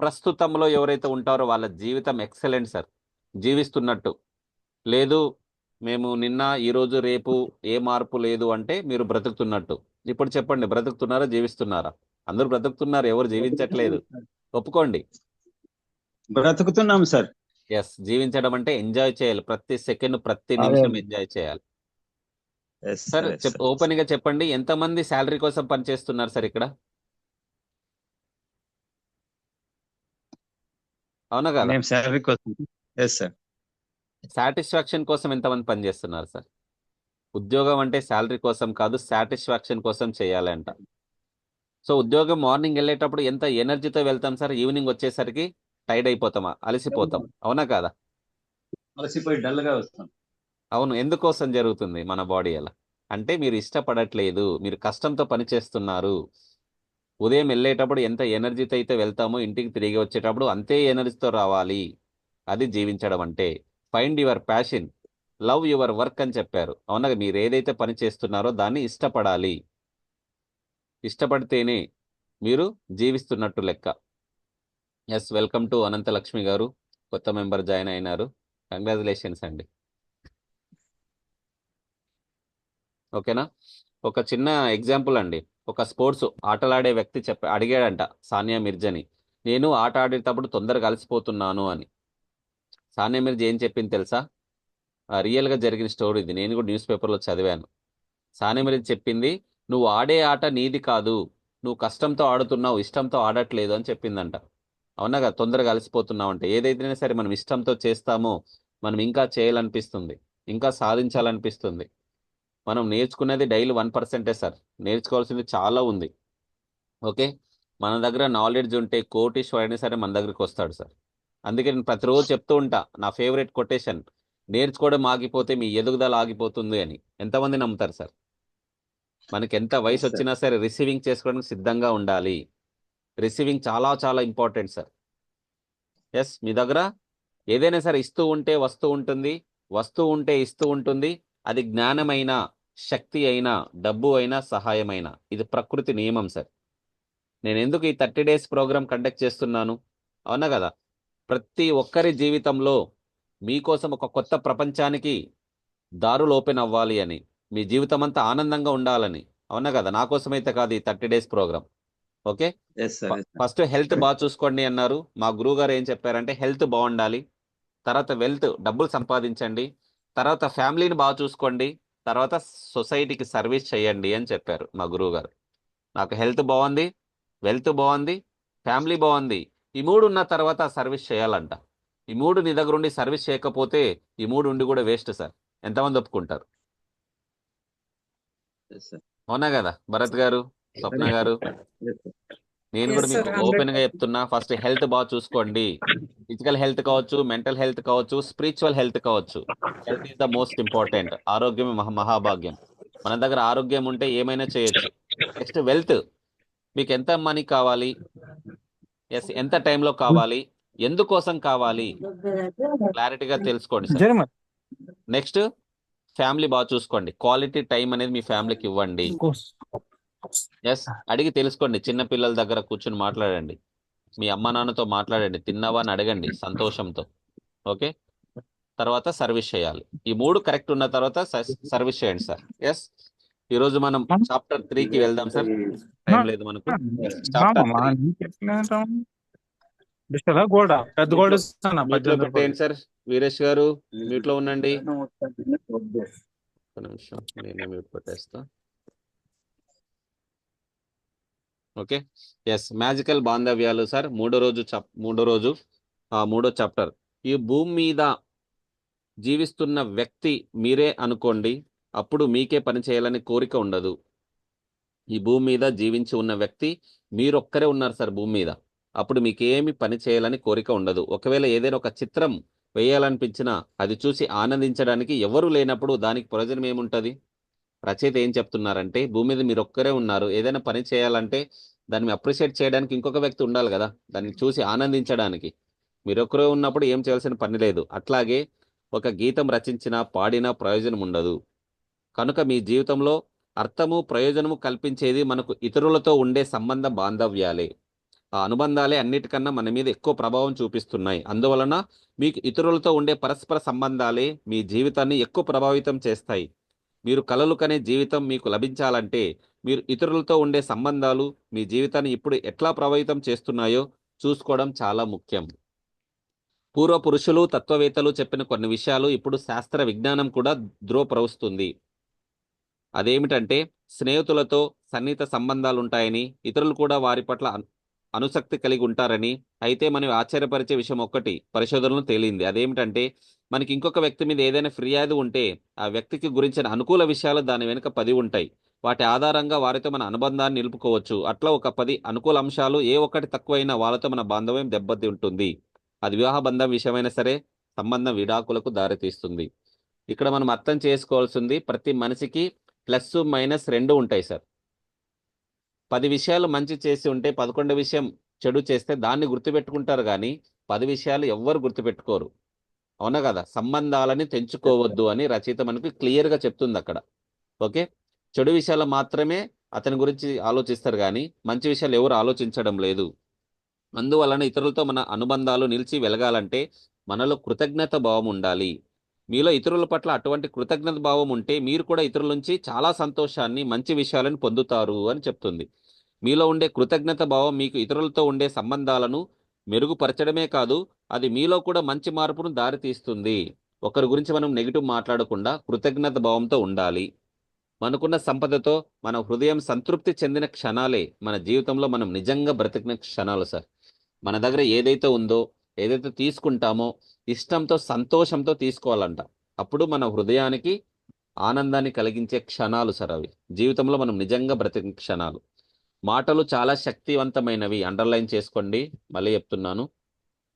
ప్రస్తుతంలో ఎవరైతే ఉంటారో వాళ్ళ జీవితం ఎక్సలెంట్ సార్. జీవిస్తున్నట్టు. లేదు మేము నిన్న, ఈరోజు, రేపు ఏ మార్పు లేదు అంటే మీరు బ్రతుకుతున్నట్టు. ఇప్పుడు చెప్పండి, బ్రతుకుతున్నారా, జీవిస్తున్నారా? అందరూ బ్రతుకుతున్నారు, ఎవరు జీవించట్లేదు. ఒప్పుకోండి. బ్రతుకుతున్నాం సార్. ఎస్, జీవించడం అంటే ఎంజాయ్ చేయాలి. ప్రతి సెకండ్, ప్రతి అదే. నిమిషం ఎంజాయ్ చేయాలి Yes, sir. sir, yes, sir. Open గా చెప్పండి, ఎంతమంది శాలరీ కోసం పనిచేస్తున్నారు సార్ ఇక్కడ? అవునా కదా? మేము శాలరీ కోసం. Yes sir. సాటిస్ఫాక్షన్ కోసం ఎంతమంది పనిచేస్తున్నారు సార్? ఉద్యోగం అంటే శాలరీ కోసం కాదు, సాటిస్ఫాక్షన్ కోసం చేయాలంట. సో ఉద్యోగం మార్నింగ్ వెళ్ళేటప్పుడు ఎంత ఎనర్జీతో వెళ్తాం సార్, ఈవినింగ్ వచ్చేసరికి టైర్డ్ అయిపోతామా, అలసిపోతాం. అవునా కాదా? అలసిపోయి డల్ గా వస్తాం. అవును. ఎందుకోసం జరుగుతుంది మన బాడీ అలా అంటే మీరు ఇష్టపడట్లేదు, మీరు కష్టంతో పని చేస్తున్నారు. ఉదయం వెళ్ళేటప్పుడు ఎంత ఎనర్జీతో అయితే వెళ్తామో ఇంటికి తిరిగి వచ్చేటప్పుడు అంతే ఎనర్జీతో రావాలి. అది జీవించడం అంటే. Find your passion, love your work అని చెప్పారు. అవునా? మీరు ఏదైతే పని చేస్తున్నారో దాన్ని ఇష్టపడాలి. ఇష్టపడితేనే మీరు జీవిస్తున్నట్టు లెక్క. ఎస్, వెల్కమ్ టు అనంతలక్ష్మి గారు, కొత్త మెంబర్ జాయిన్ అయినారు. కంగ్రాచులేషన్స్ అండి. ఓకేనా? ఒక చిన్న ఎగ్జాంపుల్ అండి. ఒక స్పోర్ట్స్ ఆటలాడే వ్యక్తి అడిగాడంట సానియా మిర్జాని, నేను ఆట ఆడేటప్పుడు తొందరగా అలసిపోతున్నాను అని. సానియా మిర్జా ఏం చెప్పింది తెలుసా? రియల్గా జరిగిన స్టోరీ ఇది, నేను కూడా న్యూస్ పేపర్లో చదివాను. సానియా మిర్జా చెప్పింది, నువ్వు ఆడే ఆట నీది కాదు, నువ్వు కష్టంతో ఆడుతున్నావు, ఇష్టంతో ఆడట్లేదు అని చెప్పిందంట. అవునా కదా? తొందరగా అలసిపోతున్నావు అంటే ఏదైతేనే సరే మనం ఇష్టంతో చేస్తామో మనం ఇంకా చేయాలనిపిస్తుంది, ఇంకా సాధించాలనిపిస్తుంది. మనం నేర్చుకునేది డైలీ 1%, సార్. నేర్చుకోవాల్సింది చాలా ఉంది. ఓకే, మన దగ్గర నాలెడ్జ్ ఉంటే కోటీశ్వరుడైనా సరే మన దగ్గరికి వస్తాడు సార్. అందుకే నేను ప్రతిరోజు చెప్తూ ఉంటా, నా ఫేవరెట్ కొటేషన్, నేర్చుకోవడం ఆగిపోతే మీ ఎదుగుదల ఆగిపోతుంది అని. ఎంతమంది నమ్ముతారు సార్? మనకి ఎంత వయసు Yes, sir. వచ్చినా సరే రిసీవింగ్ చేసుకోవడానికి సిద్ధంగా ఉండాలి. రిసీవింగ్ చాలా చాలా ఇంపార్టెంట్ సార్. ఎస్, మీ దగ్గర ఏదైనా సరే ఇస్తూ ఉంటే వస్తూ ఉంటుంది, వస్తూ ఉంటే ఇస్తూ ఉంటుంది. అది జ్ఞానమైనా, శక్తి అయినా, డబ్బు అయినా, సహాయమైనా. ఇది ప్రకృతి నియమం సార్. నేను ఎందుకు ఈ 30 days ప్రోగ్రామ్ కండక్ట్ చేస్తున్నాను? అవునా కదా? ప్రతి ఒక్కరి జీవితంలో మీకోసం ఒక కొత్త ప్రపంచానికి దారులు ఓపెన్ అవ్వాలి అని, మీ జీవితం అంతా ఆనందంగా ఉండాలని. అవునా కదా? నా కోసమైతే కాదు ఈ 30 days programme. Okay, Yes, sir. Yes, sir. First health బాగా చూసుకోండి అన్నారు. మా గురువు గారు ఏం చెప్పారంటే హెల్త్ బాగుండాలి, తర్వాత వెల్త్, డబ్బులు సంపాదించండి, తర్వాత ఫ్యామిలీని బాగా చూసుకోండి, తర్వాత సొసైటీకి సర్వీస్ చేయండి అని చెప్పారు మా గురువు గారు. నాకు హెల్త్ బాగుంది, వెల్త్ బాగుంది, ఫ్యామిలీ బాగుంది, ఈ మూడు ఉన్న తర్వాత సర్వీస్ చేయాలంట. ఈ మూడు నీ దగ్గర ఉండి సర్వీస్ చేయకపోతే ఈ మూడు ఉండి కూడా వేస్ట్ సార్. ఎంతమంది ఒప్పుకుంటారు? Yes, sir. అవునా కదా భరత్ గారు, స్వప్న గారు? Yes, sir. నేను Yes, కూడా sir, మీకు 100%. ఓపెన్ గా చెప్తున్నా, ఫస్ట్ హెల్త్ బాగా చూసుకోండి. ఫిజికల్ హెల్త్ కావచ్చు, మెంటల్ హెల్త్ కావచ్చు, స్పిరిచువల్ హెల్త్ కావచ్చు. Health is the most important. ఆరోగ్యం మహాభాగ్యం. మన దగ్గర ఆరోగ్యం ఉంటే ఏమైనా చేయొచ్చు. నెక్స్ట్ వెల్త్, మీకు ఎంత మనీ కావాలి, ఎస్ ఎంత టైంలో కావాలి, ఎందుకోసం కావాలి, క్లారిటీగా తెలుసుకోండి సార్. German. నెక్స్ట్ ఫ్యామిలీ బాగా చూసుకోండి, క్వాలిటీ టైం అనేది మీ ఫ్యామిలీకి ఇవ్వండి. Of course. ఎస్, అడిగి తెలుసుకోండి. చిన్న పిల్లల దగ్గర కూర్చుని మాట్లాడండి, మీ అమ్మ నాన్నతో మాట్లాడండి, తిన్నావా అని అడగండి సంతోషంతో. ఓకే, తర్వాత సర్వీస్ చేయాలి. ఈ మూడు కరెక్ట్ ఉన్న తర్వాత సర్వీస్ చేయండి సార్. ఎస్, ఈరోజు మనం చాప్టర్ 3కి వెళ్దాం సార్. టైం లేదు మనకు. చాప్టర్ 3 డిజిటల్ గోల్డ్ పెద్ద గోల్డ్ ఇస్తాను మ్యూట్ లో పెట్టేయండి సార్. వీరేష్ గారు మ్యూట్ లో ఉండండి. ఒక నిమిషం, నేనే మ్యూట్ పెట్టేస్తా. ఓకే, ఎస్, మ్యాజికల్ బాంధవ్యాలు సార్. మూడో చాప్టర్. ఈ భూమి మీద జీవిస్తున్న వ్యక్తి మీరే అనుకోండి, అప్పుడు మీకే పని చేయాలని కోరిక ఉండదు. ఈ భూమి మీద జీవించి ఉన్న వ్యక్తి మీరొక్కరే ఉన్నారు సార్ భూమి మీద, అప్పుడు మీకేమి పని చేయాలని కోరిక ఉండదు. ఒకవేళ ఏదైనా ఒక చిత్రం వేయాలనిపించినా అది చూసి ఆనందించడానికి ఎవరు లేనప్పుడు దానికి ప్రయోజనం ఏముంటుంది? రచయిత ఏం చెప్తున్నారంటే, భూమి మీద మీరు ఒక్కరే ఉన్నారు, ఏదైనా పని చేయాలంటే దాన్ని అప్రిషియేట్ చేయడానికి ఇంకొక వ్యక్తి ఉండాలి కదా, దాన్ని చూసి ఆనందించడానికి. మీరు ఒక్కరే ఉన్నప్పుడు ఏం చేయాల్సిన పని లేదు. అట్లాగే ఒక గీతం రచించినా పాడినా ప్రయోజనం ఉండదు. కనుక మీ జీవితంలో అర్థము ప్రయోజనము కల్పించేది మనకు ఇతరులతో ఉండే సంబంధ బాంధవ్యాలే. ఆ అనుబంధాలే అన్నిటికన్నా మన మీద ఎక్కువ ప్రభావం చూపిస్తున్నాయి. అందువలన మీకు ఇతరులతో ఉండే పరస్పర సంబంధాలే మీ జీవితాన్ని ఎక్కువ ప్రభావితం చేస్తాయి. మీరు కలలు కనే జీవితం మీకు లభించాలంటే మీరు ఇతరులతో ఉండే సంబంధాలు మీ జీవితాన్ని ఇప్పుడు ఎట్లా ప్రభావితం చేస్తున్నాయో చూసుకోవడం చాలా ముఖ్యం. పూర్వ పురుషులు, తత్వవేత్తలు చెప్పిన కొన్ని విషయాలు ఇప్పుడు శాస్త్ర విజ్ఞానం కూడా ధృవపరుస్తుంది. అదేమిటంటే, స్నేహితులతో సన్నిహిత సంబంధాలు ఉంటాయని, ఇతరులు కూడా వారి పట్ల అనుసక్తి కలిగి ఉంటారని. అయితే మనం ఆశ్చర్యపరిచే విషయం ఒక్కటి పరిశోధనలో తేలింది. అదేమిటంటే మనకి ఇంకొక వ్యక్తి మీద ఏదైనా ఫిర్యాదు ఉంటే ఆ వ్యక్తికి గురించిన అనుకూల విషయాలు దాని వెనుక 10 ఉంటాయి. వాటి ఆధారంగా వారితో మన అనుబంధాన్ని నిలుపుకోవచ్చు. అట్లా ఒక 10 అనుకూల అంశాలు ఏ ఒక్కటి తక్కువైనా వాళ్ళతో మన బాంధవ్యం దెబ్బతి ఉంటుంది. అది వివాహ బంధం విషయమైనా సరే సంబంధం విడాకులకు దారితీస్తుంది. ఇక్కడ మనం అర్థం చేసుకోవాల్సింది ప్రతి మనిషికి ప్లస్ మైనస్ 2 ఉంటాయి సార్. 10 విషయాలు మంచి చేసి ఉంటే 11 విషయం చెడు చేస్తే దాన్ని గుర్తుపెట్టుకుంటారు కానీ 10 విషయాలు ఎవ్వరు గుర్తుపెట్టుకోరు. అవునా కదా? సంబంధాలని తెంచుకోవద్దు అని రచయిత మనకు క్లియర్గా చెప్తుంది అక్కడ. ఓకే, చెడు విషయాలు మాత్రమే అతని గురించి ఆలోచిస్తారు కానీ మంచి విషయాలు ఎవరు ఆలోచించడం లేదు. అందువలన ఇతరులతో మన అనుబంధాలు నిలిచి వెలగాలంటే మనలో కృతజ్ఞత భావం ఉండాలి. మీలో ఇతరుల పట్ల అటువంటి కృతజ్ఞత భావం ఉంటే మీరు కూడా ఇతరుల నుంచి చాలా సంతోషాన్ని, మంచి విషయాలను పొందుతారు అని చెప్తుంది. మీలో ఉండే కృతజ్ఞత భావం మీకు ఇతరులతో ఉండే సంబంధాలను మెరుగుపరచడమే కాదు, అది మీలో కూడా మంచి మార్పును దారితీస్తుంది. ఒకరి గురించి మనం నెగిటివ్ మాట్లాడకుండా కృతజ్ఞత భావంతో ఉండాలి. మనకున్న సంపదతో మన హృదయం సంతృప్తి చెందిన క్షణాలే మన జీవితంలో మనం నిజంగా బ్రతికిన క్షణాలు సార్. మన దగ్గర ఏదైతే ఉందో, ఏదైతే తీసుకుంటామో ఇష్టంతో సంతోషంతో తీసుకోవాలంట. అప్పుడు మన హృదయానికి ఆనందాన్ని కలిగించే క్షణాలు సార్ అవి. జీవితంలో మనం నిజంగా బ్రతికిన క్షణాలు. మాటలు చాలా శక్తివంతమైనవి. అండర్లైన్ చేసుకోండి, మళ్ళీ చెప్తున్నాను,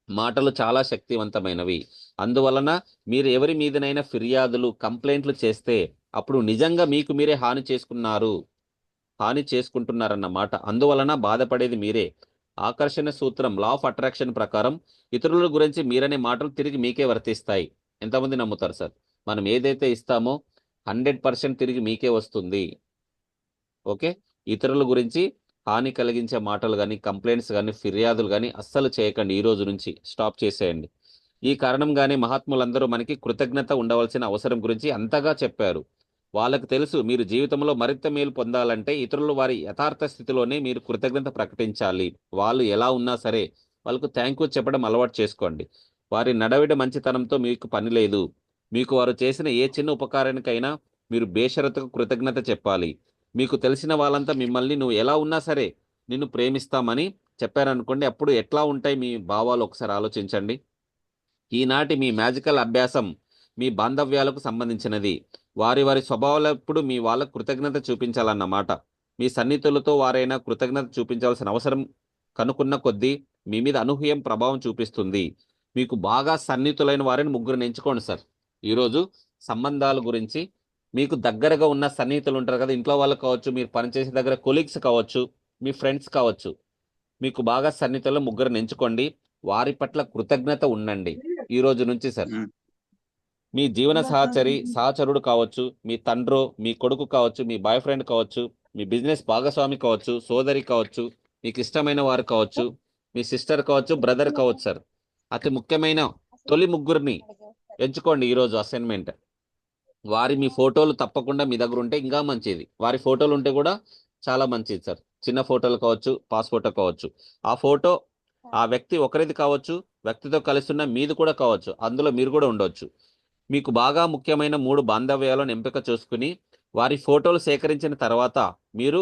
మాటలు చాలా శక్తివంతమైనవి. అందువలన మీరు ఎవరి మీదనైనా ఫిర్యాదులు, కంప్లైంట్లు చేస్తే అప్పుడు నిజంగా మీకు మీరే హాని చేసుకుంటున్నారన్నమాట. అందువలన బాధపడేది మీరే. ఆకర్షణ సూత్రం, లా ఆఫ్ అట్రాక్షన్ ప్రకారం ఇతరుల గురించి మీరనే మాటలు తిరిగి మీకే వర్తిస్తాయి. ఎంతమంది నమ్ముతారు సార్? మనం ఏదైతే ఇస్తామో 100% తిరిగి మీకే వస్తుంది. ఓకే, ఇతరుల గురించి హాని కలిగించే మాటలు కానీ, కంప్లైంట్స్ కానీ, ఫిర్యాదులు కానీ అస్సలు చేయకండి. ఈ రోజు నుంచి స్టాప్ చేసేయండి. ఈ కారణంగానే మహాత్ములందరూ మనకి కృతజ్ఞత ఉండవలసిన అవసరం గురించి అంతగా చెప్పారు. వాళ్ళకు తెలుసు మీరు జీవితంలో మరింత మేలు పొందాలంటే ఇతరులు వారి యథార్థ స్థితిలోనే మీరు కృతజ్ఞత ప్రకటించాలి. వాళ్ళు ఎలా ఉన్నా సరే వాళ్ళకు థ్యాంక్ యూ చెప్పడం అలవాటు చేసుకోండి. వారి నడవడి మంచితనంతో మీకు పని లేదు. మీకు వారు చేసిన ఏ చిన్న ఉపకారానికైనా మీరు బేషరతుగా కృతజ్ఞత చెప్పాలి. మీకు తెలిసిన వాళ్ళంతా మిమ్మల్ని నువ్వు ఎలా ఉన్నా సరే నిన్ను ప్రేమిస్తామని చెప్పారనుకోండి, అప్పుడు ఎట్లా ఉంటాయి మీ భావాలు ఒకసారి ఆలోచించండి. ఈనాటి మీ మ్యాజికల్ అభ్యాసం మీ బాంధవ్యాలకు సంబంధించినది. వారి స్వభావాలప్పుడు మీ వాళ్ళకు కృతజ్ఞత చూపించాలన్నమాట. మీ సన్నిహితులతో వారైనా కృతజ్ఞత చూపించాల్సిన అవసరం కనుక్కున్న కొద్దీ మీ మీద అనూహ్యం ప్రభావం చూపిస్తుంది. మీకు బాగా సన్నిహితులైన వారిని 3 ఎంచుకోండి సార్. ఈరోజు సంబంధాల గురించి మీకు దగ్గరగా ఉన్న సన్నిహితులు ఉంటారు కదా, ఇంట్లో వాళ్ళు కావచ్చు, మీరు పనిచేసే దగ్గర కొలీగ్స్ కావచ్చు, మీ ఫ్రెండ్స్ కావచ్చు, మీకు బాగా సన్నిహితులు 3 ఎంచుకోండి. వారి పట్ల కృతజ్ఞత ఉండండి ఈ రోజు నుంచి సార్. మీ జీవన సహచరుడు కావచ్చు, మీ తండ్రో, మీ కొడుకు కావచ్చు, మీ బాయ్ ఫ్రెండ్ కావచ్చు, మీ బిజినెస్ భాగస్వామి కావచ్చు, సోదరి కావచ్చు, మీకు ఇష్టమైన వారు కావచ్చు, మీ సిస్టర్ కావచ్చు, బ్రదర్ కావచ్చు సార్. అతి ముఖ్యమైన తొలి 3 ఎంచుకోండి ఈరోజు అసైన్మెంట్. మీ ఫోటోలు తప్పకుండా మీ దగ్గర ఉంటే ఇంకా మంచిది. వారి ఫోటోలు ఉంటే కూడా చాలా మంచిది సార్. చిన్న ఫోటోలు కావచ్చు, పాస్పోర్ట్ కావచ్చు. ఆ ఫోటో ఆ వ్యక్తి ఒకరిది కావచ్చు, వ్యక్తితో కలిసి మీది కూడా కావచ్చు, అందులో మీరు కూడా ఉండవచ్చు. మీకు బాగా ముఖ్యమైన 3 బాంధవ్యాలను ఎంపిక చేసుకుని వారి ఫోటోలు సేకరించిన తర్వాత మీరు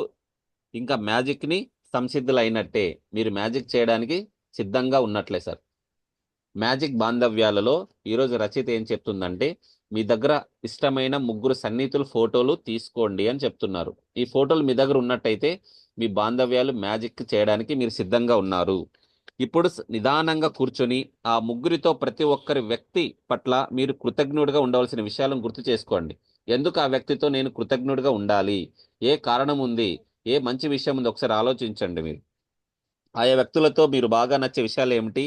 ఇంకా మ్యాజిక్ని సంసిద్ధులైనట్టే. మీరు మ్యాజిక్ చేయడానికి సిద్ధంగా ఉన్నట్లే సార్. మ్యాజిక్ బాంధవ్యాలలో ఈరోజు రచయిత ఏం చెప్తుందంటే మీ దగ్గర ఇష్టమైన 3 సన్నిహితుల ఫోటోలు తీసుకోండి అని చెప్తున్నారు. ఈ ఫోటోలు మీ దగ్గర ఉన్నట్టయితే మీ బాంధవ్యాలు మ్యాజిక్ చేయడానికి మీరు సిద్ధంగా ఉన్నారు. ఇప్పుడు నిదానంగా కూర్చొని ఆ 3 ప్రతి ఒక్కరి వ్యక్తి పట్ల మీరు కృతజ్ఞుడిగా ఉండవలసిన విషయాలను గుర్తు చేసుకోండి. ఎందుకు ఆ వ్యక్తితో నేను కృతజ్ఞుడిగా ఉండాలి, ఏ కారణం ఉంది, ఏ మంచి విషయం ఉంది, ఒకసారి ఆలోచించండి. మీరు ఆయా వ్యక్తులతో మీరు బాగా నచ్చే విషయాలు ఏమిటి,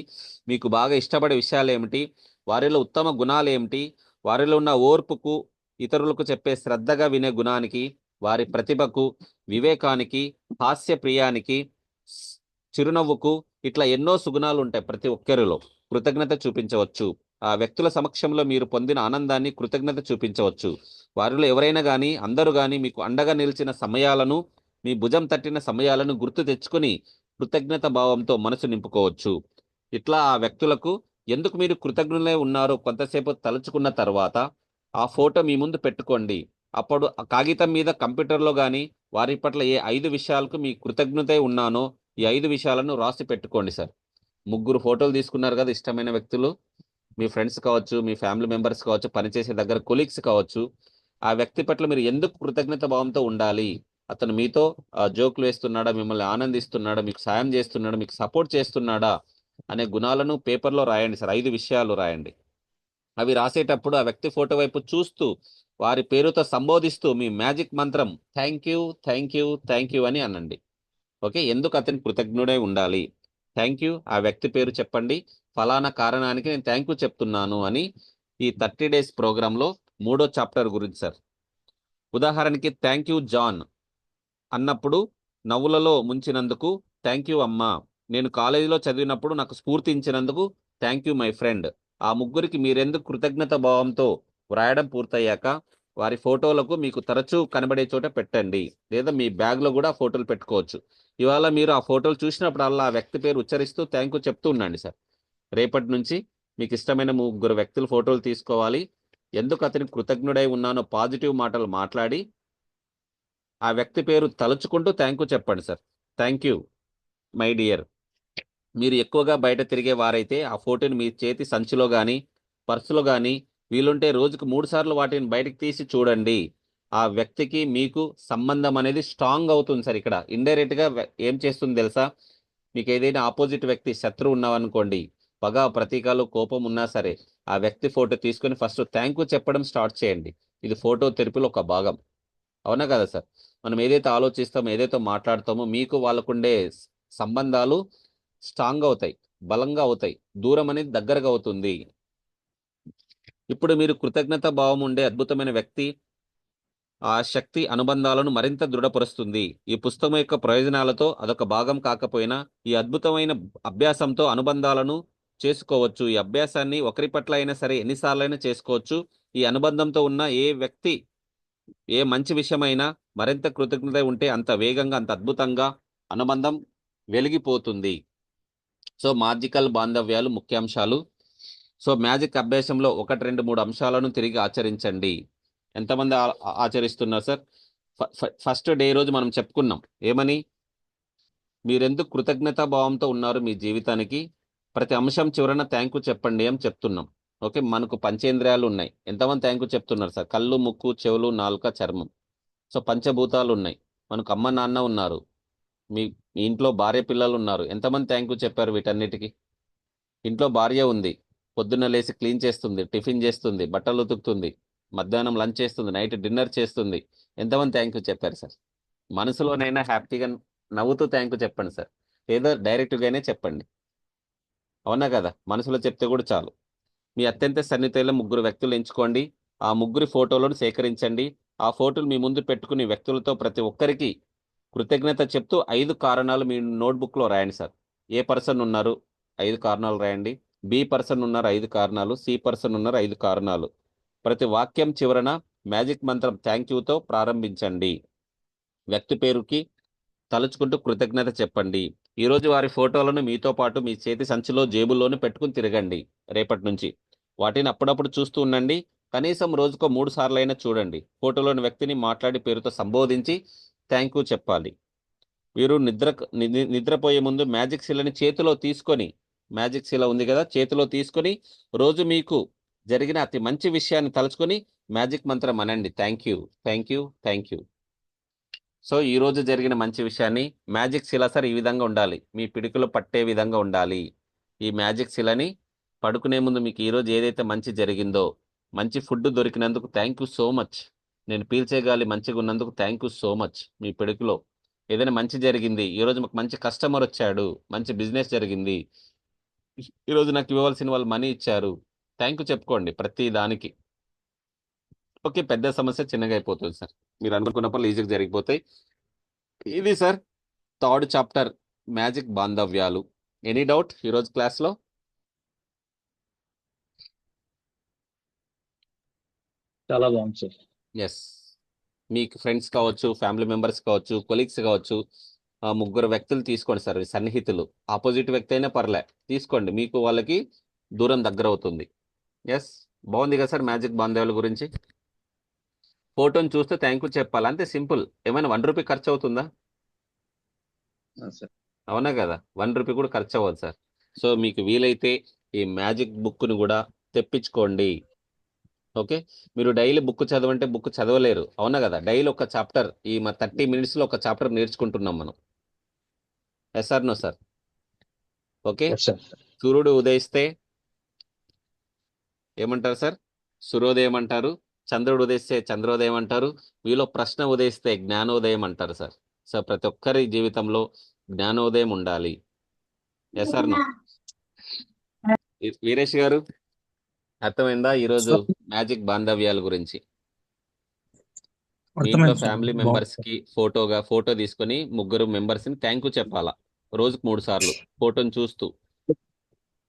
మీకు బాగా ఇష్టపడే విషయాలు ఏమిటి, వారిలో ఉత్తమ గుణాలు ఏమిటి, వారిలో ఉన్న ఓర్పుకు, ఇతరులకు చెప్పే శ్రద్ధగా వినే గుణానికి, వారి ప్రతిభకు, వివేకానికి, హాస్య ప్రియానికి, చిరునవ్వుకు, ఇట్లా ఎన్నో సుగుణాలు ఉంటాయి. ప్రతి ఒక్కరిలో కృతజ్ఞత చూపించవచ్చు. ఆ వ్యక్తుల సమక్షంలో మీరు పొందిన ఆనందాన్ని కృతజ్ఞత చూపించవచ్చు. వారిలో ఎవరైనా కానీ, అందరూ కానీ మీకు అండగా నిలిచిన సమయాలను, మీ భుజం తట్టిన సమయాలను గుర్తు తెచ్చుకొని కృతజ్ఞత భావంతో మనసు నింపుకోవచ్చు. ఇట్లా ఆ వ్యక్తులకు ఎందుకు మీరు కృతజ్ఞులై ఉన్నారో కొంతసేపు తలుచుకున్న తర్వాత ఆ ఫోటో మీ ముందు పెట్టుకోండి. అప్పుడు ఆ కాగితం మీద, కంప్యూటర్లో కానీ వారి పట్ల ఏ 5 విషయాలకు మీ కృతజ్ఞత ఉన్నానో ఈ 5 విషయాలను రాసి పెట్టుకోండి సార్. ముగ్గురు ఫోటోలు తీసుకున్నారు కదా ఇష్టమైన వ్యక్తులు, మీ ఫ్రెండ్స్ కావచ్చు, మీ ఫ్యామిలీ మెంబర్స్ కావచ్చు, పనిచేసే దగ్గర కొలీగ్స్ కావచ్చు. ఆ వ్యక్తి పట్ల మీరు ఎందుకు కృతజ్ఞత భావంతో ఉండాలి, అతను మీతో జోకులు వేస్తున్నాడా, మిమ్మల్ని ఆనందిస్తున్నాడా, మీకు సాయం చేస్తున్నాడా, మీకు సపోర్ట్ చేస్తున్నాడా అనే గుణాలను పేపర్లో రాయండి సార్. 5 విషయాలు రాయండి. అవి రాసేటప్పుడు ఆ వ్యక్తి ఫోటో వైపు చూస్తూ వారి పేరుతో సంబోధిస్తూ మీ మ్యాజిక్ మంత్రం thank you thank you thank you అని అనండి. ఓకే, ఎందుకు అతని కృతజ్ఞుడై ఉండాలి, థ్యాంక్ యూ, ఆ వ్యక్తి పేరు చెప్పండి, ఫలానా కారణానికి నేను థ్యాంక్ యూ చెప్తున్నాను అని. ఈ 30 days ప్రోగ్రాంలో 3వ చాప్టర్ గురించి సార్. ఉదాహరణకి థ్యాంక్ యూ జాన్ అన్నప్పుడు నవ్వులలో ముంచినందుకు థ్యాంక్ యూ అమ్మా, నేను కాలేజీలో చదివినప్పుడు నాకు స్ఫూర్తించినందుకు థ్యాంక్ యూ మై ఫ్రెండ్. ఆ ముగ్గురికి మీరెందుకు కృతజ్ఞత భావంతో వ్రాయడం పూర్తయ్యాక వారి ఫోటోలకు మీకు తరచూ కనబడే చోట పెట్టండి, లేదా మీ బ్యాగ్లో కూడా ఫోటోలు పెట్టుకోవచ్చు. ఇవాళ మీరు ఆ ఫోటోలు చూసినప్పుడల్లా ఆ వ్యక్తి పేరు ఉచ్చరిస్తూ థ్యాంక్ యూ చెప్తూ ఉండండి సార్. రేపటి నుంచి మీకు ఇష్టమైన ముగ్గురు వ్యక్తుల ఫోటోలు తీసుకోవాలి, ఎందుకు అతనికి కృతజ్ఞుడై ఉన్నానో పాజిటివ్ మాటలు మాట్లాడి ఆ వ్యక్తి పేరు తలుచుకుంటూ థ్యాంక్ యూ చెప్పండి sir. Thank you my dear. మీరు ఎక్కువగా బయట తిరిగే వారైతే ఆ ఫోటోని మీ చేతి సంచిలో కానీ పర్సులో కానీ వీలుంటే రోజుకు 3 సార్లు వాటిని బయటకు తీసి చూడండి. ఆ వ్యక్తికి మీకు సంబంధం అనేది స్ట్రాంగ్ అవుతుంది సార్. ఇక్కడ ఇండైరెక్ట్గా ఏం చేస్తుంది తెలుసా, మీకు ఏదైనా ఆపోజిట్ వ్యక్తి శత్రువు ఉన్నావనుకోండి, పగ ప్రతీకాలు కోపం ఉన్నా సరే ఆ వ్యక్తి ఫోటో తీసుకొని ఫస్ట్ థ్యాంక్ యూ చెప్పడం స్టార్ట్ చేయండి. ఇది ఫోటో థెరపీలో ఒక భాగం. అవునా కదా సార్? మనం ఏదైతే ఆలోచిస్తామో, ఏదైతే మాట్లాడతామో మీకు వాళ్ళకుండే సంబంధాలు స్ట్రాంగ్ అవుతాయి, బలంగా అవుతాయి, దూరం అనేది దగ్గరగా అవుతుంది. ఇప్పుడు మీరు కృతజ్ఞత భావం ఉండే అద్భుతమైన వ్యక్తి ఆ శక్తి అనుబంధాలను మరింత దృఢపరుస్తుంది. ఈ పుస్తకం యొక్క ప్రయోజనాలతో అదొక భాగం కాకపోయినా ఈ అద్భుతమైన అభ్యాసంతో అనుబంధాలను చేసుకోవచ్చు. ఈ అభ్యాసాన్ని ఒకరి పట్ల అయినా సరే ఎన్నిసార్లైనా చేసుకోవచ్చు. ఈ అనుబంధంతో ఉన్న ఏ వ్యక్తి ఏ మంచి విషయమైనా మరింత కృతజ్ఞత ఉంటే అంత వేగంగా అంత అద్భుతంగా అనుబంధం వెలిగిపోతుంది. సో మ్యాజికల్ బాంధవ్యాలు ముఖ్యాంశాలు. సో మ్యాజిక్ అభ్యాసంలో 1, 2, 3 అంశాలను తిరిగి ఆచరించండి. ఎంతమంది ఆచరిస్తున్నారు సార్? ఫస్ట్ డే రోజు మనం చెప్పుకున్నాం ఏమని, మీరెందుకు కృతజ్ఞతా భావంతో ఉన్నారు మీ జీవితానికి, ప్రతి అంశం చివరన థ్యాంక్ యూ చెప్పండి అని చెప్తున్నాం. ఓకే, మనకు పంచేంద్రియాలు ఉన్నాయి, ఎంతమంది థ్యాంక్ యూ చెప్తున్నారు సార్? కళ్ళు, ముక్కు, చెవులు, నాలుక, చర్మం. సో పంచభూతాలు ఉన్నాయి, మనకు అమ్మ నాన్న ఉన్నారు, మీ ఇంట్లో భార్య పిల్లలు ఉన్నారు, ఎంతమంది థ్యాంక్ యూ చెప్పారు వీటన్నిటికీ? ఇంట్లో భార్య ఉంది, పొద్దున్న లేసి క్లీన్ చేస్తుంది, టిఫిన్ చేస్తుంది, బట్టలు ఉతుకుతుంది, మధ్యాహ్నం లంచ్ చేస్తుంది, నైట్ డిన్నర్ చేస్తుంది, ఎంతమంది థ్యాంక్ యూ చెప్పారు సార్? మనసులోనైనా హ్యాపీగా నవ్వుతూ థ్యాంక్ యూ చెప్పండి సార్, ఏదో డైరెక్ట్గానే చెప్పండి. అవునా కదా? మనసులో చెప్తే కూడా చాలు. మీ అత్యంత సన్నిహితులైన 3 వ్యక్తులు ఎంచుకోండి, ఆ ముగ్గురి ఫోటోలను సేకరించండి. ఆ ఫోటోలు మీ ముందు పెట్టుకుని వ్యక్తులతో ప్రతి ఒక్కరికి కృతజ్ఞత చెప్తూ 5 కారణాలు మీ నోట్బుక్లో రాయండి సార్. ఏ పర్సన్ ఉన్నారు 5 కారణాలు రాయండి, బి పర్సన్ ఉన్నారు 5 కారణాలు, సి పర్సన్ ఉన్నారు 5 కారణాలు. ప్రతి వాక్యం చివరన మ్యాజిక్ మంత్రం థ్యాంక్ యూతో ప్రారంభించండి. వ్యక్తి పేరుకి తలుచుకుంటూ కృతజ్ఞత చెప్పండి. ఈరోజు వారి ఫోటోలను మీతో పాటు మీ చేతి సంచిలో జేబుల్లోనూ పెట్టుకుని తిరగండి. రేపటి నుంచి వాటిని అప్పుడప్పుడు చూస్తూ ఉండండి. కనీసం రోజుకో 3 సార్లైనా చూడండి. ఫోటోలోని వ్యక్తిని మాట్లాడి పేరుతో సంబోధించి థ్యాంక్ యూ చెప్పాలి. వీరు నిద్రపోయే ముందు మ్యాజిక్ శిలని చేతిలో తీసుకొని, మ్యాజిక్ శిల ఉంది కదా, చేతిలో తీసుకొని రోజు మీకు జరిగిన అతి మంచి విషయాన్ని తలుచుకొని మ్యాజిక్ మంత్రం అనండి, thank you thank you thank you. So ఈ రోజు జరిగిన మంచి విషయాన్ని మ్యాజిక్ శిల సార్ ఈ విధంగా ఉండాలి, మీ పిడికిలో పట్టే విధంగా ఉండాలి. ఈ మ్యాజిక్ శిలని పడుకునే ముందు మీకు ఈరోజు ఏదైతే మంచి జరిగిందో, మంచి ఫుడ్ దొరికినందుకు థ్యాంక్ యూ సో మచ్, నేను పీల్చే గాలి మంచిగా ఉన్నందుకు థ్యాంక్ యూ సో మచ్. మీ పిడికిలో ఏదైనా మంచి జరిగింది, ఈరోజు మాకు మంచి కస్టమర్ వచ్చాడు, మంచి బిజినెస్ జరిగింది, ఈరోజు నాకు ఇవ్వాల్సిన వాళ్ళు మనీ ఇచ్చారు, థ్యాంక్ యూ చెప్పుకోండి ప్రతి దానికి. ఓకే, పెద్ద సమస్య చిన్నగా అయిపోతుంది సార్, మీరు అనుకున్న పనులు ఈజీగా జరిగిపోతాయి. ఇది సార్ 3rd చాప్టర్ మ్యాజిక్ బాంధవ్యాలు. ఎనీ డౌట్ ఈరోజు క్లాస్లో? చాలా బాగుంది సార్. ఎస్, మీకు ఫ్రెండ్స్ కావచ్చు, ఫ్యామిలీ మెంబర్స్ కావచ్చు, కొలీగ్స్ కావచ్చు, 3 వ్యక్తులు తీసుకోండి సార్, సన్నిహితులు. ఆపోజిట్ వ్యక్తి అయినా పర్లే, తీసుకోండి, మీకు వాళ్ళకి దూరం దగ్గర అవుతుంది. ఎస్, బాగుంది కదా సార్ మ్యాజిక్ బాంధవ్యాల గురించి? ఫోటోని చూస్తే థ్యాంక్ యూ చెప్పాలి, అంతే సింపుల్. ఏమైనా 1 రూపీ ఖర్చు అవుతుందా? సార్ అవునా కదా, 1 రూపీ కూడా ఖర్చు అవ్వదు సార్. సో మీకు వీలైతే ఈ మ్యాజిక్ బుక్ను కూడా తెప్పించుకోండి. ఓకే, మీరు డైలీ బుక్ చదవంటే బుక్ చదవలేరు, అవునా కదా. డైలీ ఒక చాప్టర్, ఈ 30 మినిట్స్లో ఒక చాప్టర్ నేర్చుకుంటున్నాం మనం. Yes or no sir? Okay, yes sir. సూర్యుడు ఉదయిస్తే ఏమంటారు సార్? సూర్యోదయం అంటారు. చంద్రుడు ఉదయిస్తే చంద్రోదయం అంటారు. మీలో ప్రశ్న ఉదయిస్తే జ్ఞానోదయం అంటారు సార్. సో ప్రతి ఒక్కరి జీవితంలో జ్ఞానోదయం ఉండాలి. Yes or no? వీరేష్ గారు అర్థమైందా ఈరోజు మ్యాజిక్ బాంధవ్యాల గురించి? మీ ఇంట్లో అర్థమైంది సార్. ఫ్యామిలీ మెంబర్స్ కి ఫోటో తీసుకొని ముగ్గురు మెంబర్స్ ని థ్యాంక్ యూ చెప్పాలా, రోజుకు 3 సార్లు ఫోటోని చూస్తూ.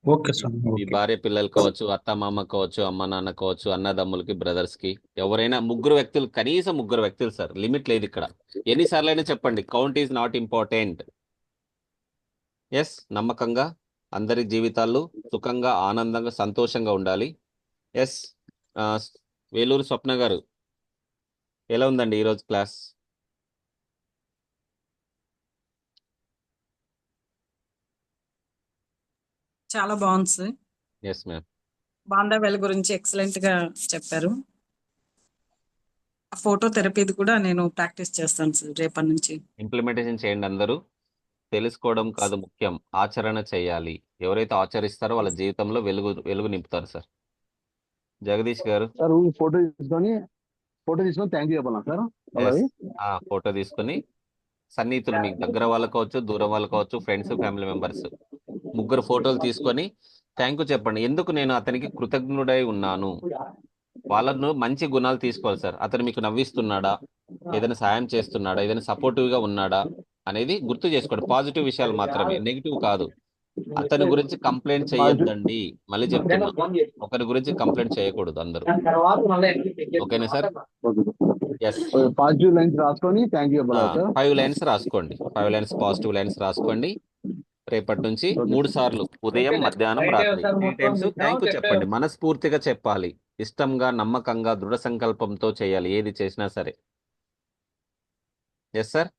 Okay sir. మీ ఓకే. భార్య పిల్లలు కావచ్చు, అత్త మామ కావచ్చు, అమ్మ నాన్న కావచ్చు, అన్నదమ్ములకి, బ్రదర్స్ కి, ఎవరైనా ముగ్గురు వ్యక్తులు, కనీసం ముగ్గురు వ్యక్తులు సార్, లిమిట్ లేదు ఇక్కడ. ఎన్నిసార్లు అయినా చెప్పండి, count is not important. Yes, నమ్మకంగా అందరి జీవితాల్లో సుఖంగా, ఆనందంగా, సంతోషంగా ఉండాలి. ఎస్, వేలూరు స్వప్న గారు ఎలా ఉందండి ఈరోజు క్లాస్? చాలా బాగుంది సార్. Yes ma'am. బాంధవ్యాల గురించి ఎక్సలెంట్ గా చెప్పారు. ఆ ఫోటో థెరపీది కూడా నేను ప్రాక్టీస్ చేస్తాను సార్ రేపటి నుంచి. ఇంప్లిమెంటేషన్ చేయండి అందరూ. తెలుసుకోవడం కాదు ముఖ్యం, ఆచరణ చేయాలి. ఎవరైతే ఆచరిస్తారో వాళ్ళ జీవితంలో వెలుగు నింపుతారు సార్. జగదీష్ గారు. సార్ ఫోటో తీసుకొని థ్యాంక్ యూ చెప్పాలా సార్? అలాగే ఫోటో తీసుకొని సన్నిహితులు, మీకు దగ్గర వాళ్ళు కావచ్చు, దూరం వాళ్ళు కావచ్చు, ఫ్రెండ్స్, ఫ్యామిలీ మెంబర్స్, ముగ్గురు ఫోటోలు తీసుకొని థ్యాంక్ యూ చెప్పండి. ఎందుకు నేను అతనికి కృతజ్ఞుడై ఉన్నాను. వాళ్ళను మంచి గుణాలు తీసుకోవాలి సార్. అతను మీకు నవ్విస్తున్నాడా, ఏదైనా సాయం చేస్తున్నాడా, ఏదైనా సపోర్టివ్ గా ఉన్నాడా అనేది గుర్తు చేసుకోండి. పాజిటివ్ విషయాలు మాత్రమే, నెగిటివ్ కాదు. అతని గురించి కంప్లైంట్ చేయొద్దండి. మళ్ళీ చెప్తున్నా, ఒకరి గురించి కంప్లైంట్ చేయకూడదు అందరూ. ఓకేనా సార్? ఎస్, పాజిటివ్ లైన్స్ రాసుకొని థ్యాంక్ యూ చెప్పాలా సార్? 5 లైన్స్ రాసుకోండి. 5 లైన్స్ పాజిటివ్ లైన్స్ రాసుకోండి. రేపటి నుంచి 3 సార్లు, ఉదయం, మధ్యాహ్నం, రాత్రి 3 టైమ్స్ థ్యాంక్ యూ చెప్పండి. మనస్ఫూర్తిగా చెప్పాలి, ఇష్టంగా, నమ్మకంగా, దృఢ సంకల్పంతో చేయాలి ఏది చేసినా సరే. Yes sir?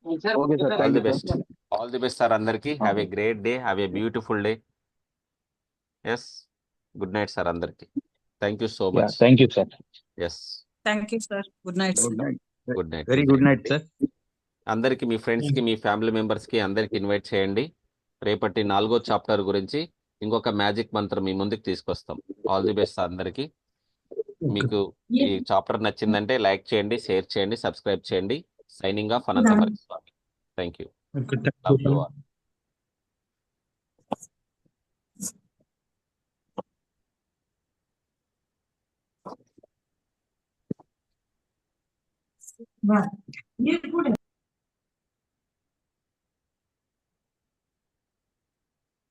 Okay sir, all thank the you best. Sir. All the best sir అందరికి. Have a great day, have a beautiful day. Yes, good night sir అందరికి. Thank you so much. Thank you sir. Yes, thank you sir. Good night Good sir. night. Good night. Very good night, sir. అందరికి, మీ friends కి, మీ family members కి అందరికి invite చేయండి. రేపటి 4వ chapter గురించి ఇంకొక మ్యాజిక్ మంత్రం మీ ముందుకు తీసుకొస్తాం. ఆల్ ది బెస్ట్ అందరికి. మీకు ఈ చాప్టర్ నచ్చిందంటే లైక్ చేయండి, షేర్ చేయండి, సబ్స్క్రైబ్ చేయండి. Signing off Anantamari Swami. Thank you. Okay. Love you all. Right. Yeah, good.